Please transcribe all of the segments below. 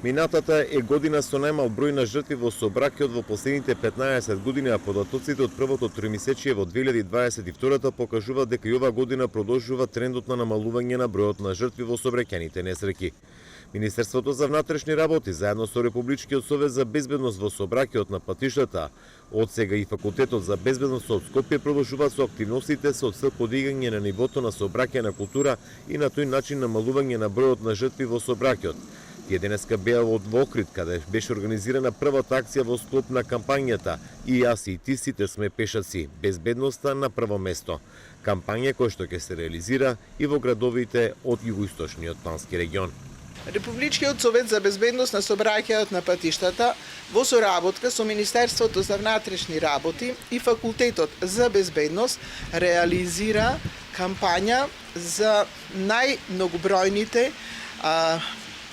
Минатата е година со најмал број на жртви во сообраќајот во последните 15 години, а податоците од првото тримесечие во 2022 покажуваат дека и оваа година продолжува трендот на намалување на бројот на жртви во сообраќајните несреќи. Министерството за внатрешни работи заедно со Републичкиот совет за безбедност во сообраќајот на патиштата, од сега и Факултетот за безбедност од Скопје продолжуваат со активностите со цел подигање на нивото на сообраќајна култура и на тој начин намалување на бројот на жртви во сообраќајот. Тие денеска беа од Охрид, каде беше организирана првата акција во склоп на кампањата "И јас и ти сите сме пешаци, безбедноста на прво место". Кампања која што ќе се реализира и во градовите од југоисточниот плански регион. Републичкиот совет за безбедност на сообраќајот на патиштата во соработка со Министерството за внатрешни работи и Факултетот за безбедност реализира кампања за најмногобројните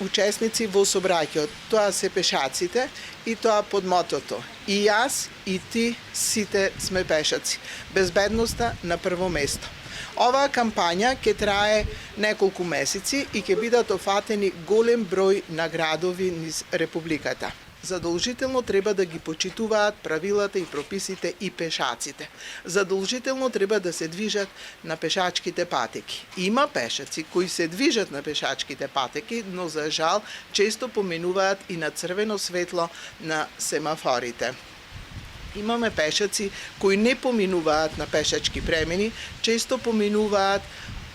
учесници во сообраќајот. Тоа се пешаците и тоа под мотото "И јас и ти сите сме пешаци. Безбедноста на прво место". Оваа кампања ќе трае неколку месеци и ќе бидат офатени голем број на градови низ Републиката. Задолжително треба да ги почитуваат правилата и прописите и пешаците. Задолжително треба да се движат на пешачките патеки. Има пешаци кои се движат на пешачките патеки, но за жал често поминуваат и на црвено светло на семафорите. Имаме пешаци кои не поминуваат на пешачки премини, често поминуваат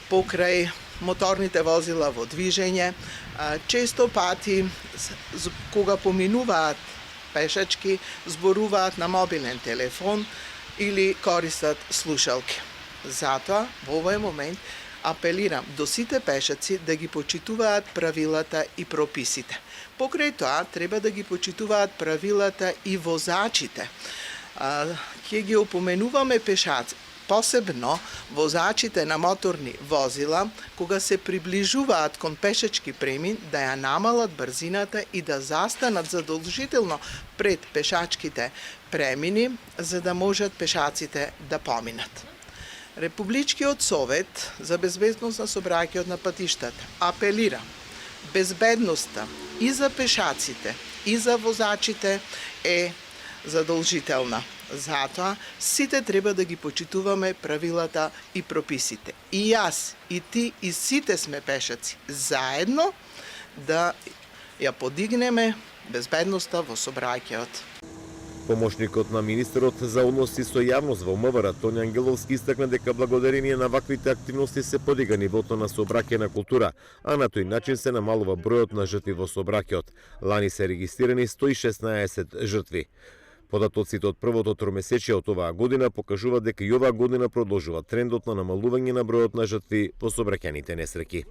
покрај моторните возила во движење, често пати кога поминуваат пешачки зборуваат на мобилен телефон или користат слушалки. Затоа во овој момент апелирам до сите пешаци да ги почитуваат правилата и прописите. Покрај тоа треба да ги почитуваат правилата и возачите. Ќе ги опоменуваме пешаци, посебно возачите на моторни возила, кога се приближуваат кон пешачки премин, да ја намалат брзината и да застанат задолжително пред пешачките премини, за да можат пешаците да поминат. Републичкиот совет за безбедност на сообраќајот на патиштата апелира безбедноста и за пешаците и за возачите е задолжителна. Затоа сите треба да ги почитуваме правилата и прописите. И јас, и ти, и сите сме пешаци. Заедно да ја подигнеме безбедноста во сообраќајот. Помошникот на министерот за односи со јавност во МВР Тони Ангеловски истакна дека благодарение на ваквите активности се подига нивото на сообраќајна култура, а на тој начин се намалува бројот на жртви во сообраќајот. Лани се регистрирани 116 жртви. Податоците од првото тромесечие од оваа година покажуваат дека и оваа година продолжува трендот на намалување на бројот на жртви во сообраќајните несреќи.